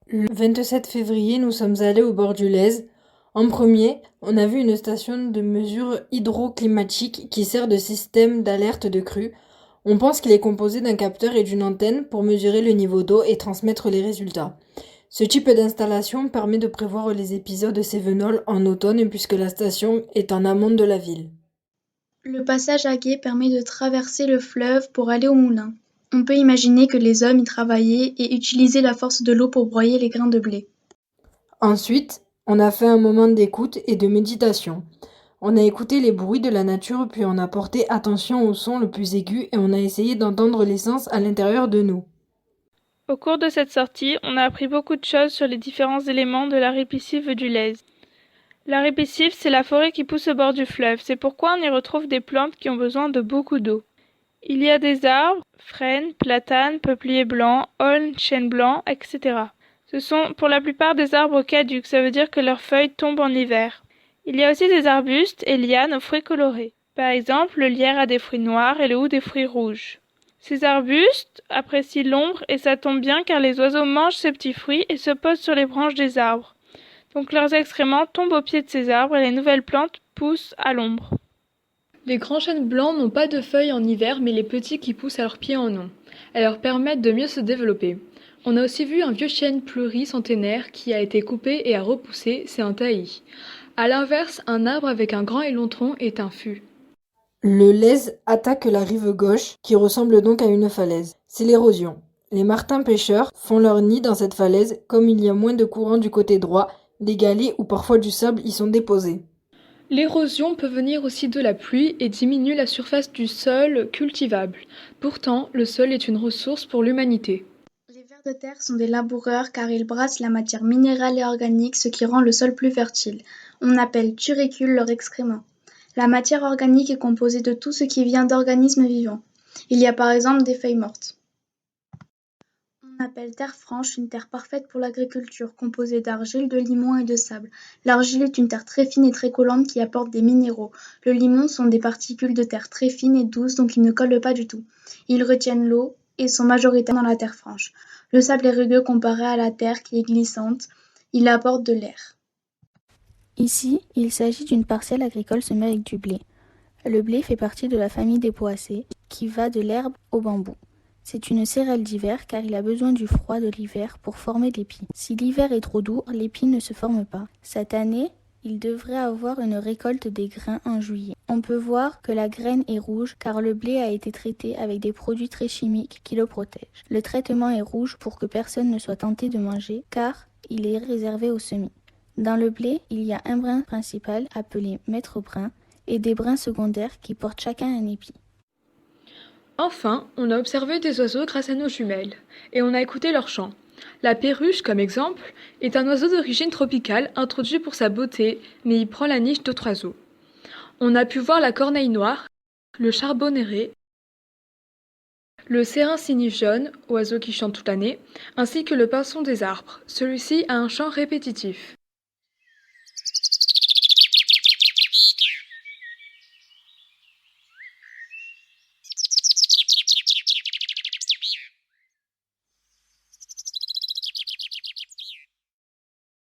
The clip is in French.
Le 27 février, nous sommes allés au bord du Lez. En premier, on a vu une station de mesure hydroclimatique qui sert de système d'alerte de crue. On pense qu'il est composé d'un capteur et d'une antenne pour mesurer le niveau d'eau et transmettre les résultats. Ce type d'installation permet de prévoir les épisodes cévenols en automne puisque la station est en amont de la ville. Le passage à gué permet de traverser le fleuve pour aller au moulin. On peut imaginer que les hommes y travaillaient et utilisaient la force de l'eau pour broyer les grains de blé. Ensuite, on a fait un moment d'écoute et de méditation. On a écouté les bruits de la nature, puis on a porté attention au son le plus aigu et on a essayé d'entendre l'essence à l'intérieur de nous. Au cours de cette sortie, on a appris beaucoup de choses sur les différents éléments de la répiscive du Lez. La répiscive, c'est la forêt qui pousse au bord du fleuve. C'est pourquoi on y retrouve des plantes qui ont besoin de beaucoup d'eau. Il y a des arbres, frênes, platanes, peupliers blancs, aulnes, chênes blancs, etc. Ce sont pour la plupart des arbres caducs, ça veut dire que leurs feuilles tombent en hiver. Il y a aussi des arbustes et lianes aux fruits colorés. Par exemple, le lierre a des fruits noirs et le hou des fruits rouges. Ces arbustes apprécient l'ombre et ça tombe bien car les oiseaux mangent ces petits fruits et se posent sur les branches des arbres. Donc leurs excréments tombent au pied de ces arbres et les nouvelles plantes poussent à l'ombre. Les grands chênes blancs n'ont pas de feuilles en hiver, mais les petits qui poussent à leurs pieds en ont. Elles leur permettent de mieux se développer. On a aussi vu un vieux chêne pluricentenaire qui a été coupé et a repoussé, c'est un taillis. À l'inverse, un arbre avec un grand et long tronc est un fût. Le Lez attaque la rive gauche, qui ressemble donc à une falaise. C'est l'érosion. Les martins pêcheurs font leur nid dans cette falaise, comme il y a moins de courant du côté droit, des galets ou parfois du sable y sont déposés. L'érosion peut venir aussi de la pluie et diminue la surface du sol cultivable. Pourtant, le sol est une ressource pour l'humanité. Les vers de terre sont des laboureurs car ils brassent la matière minérale et organique, ce qui rend le sol plus fertile. On appelle turécules leurs excréments. La matière organique est composée de tout ce qui vient d'organismes vivants. Il y a par exemple des feuilles mortes. On appelle terre franche une terre parfaite pour l'agriculture, composée d'argile, de limon et de sable. L'argile est une terre très fine et très collante qui apporte des minéraux. Le limon sont des particules de terre très fines et douces, donc ils ne collent pas du tout. Ils retiennent l'eau et sont majoritaires dans la terre franche. Le sable est rugueux comparé à la terre qui est glissante. Il apporte de l'air. Ici, il s'agit d'une parcelle agricole semée avec du blé. Le blé fait partie de la famille des poacées, qui va de l'herbe au bambou. C'est une céréale d'hiver car il a besoin du froid de l'hiver pour former l'épi. Si l'hiver est trop doux, l'épi ne se forme pas. Cette année, il devrait avoir une récolte des grains en juillet. On peut voir que la graine est rouge car le blé a été traité avec des produits très chimiques qui le protègent. Le traitement est rouge pour que personne ne soit tenté de manger car il est réservé aux semis. Dans le blé, il y a un brin principal appelé maître brin et des brins secondaires qui portent chacun un épi. Enfin, on a observé des oiseaux grâce à nos jumelles, et on a écouté leurs chants. La perruche, comme exemple, est un oiseau d'origine tropicale introduit pour sa beauté, mais il prend la niche d'autres oiseaux. On a pu voir la corneille noire, le charbonneré, le sérin-cygne jaune, oiseau qui chante toute l'année, ainsi que le pinson des arbres. Celui-ci a un chant répétitif.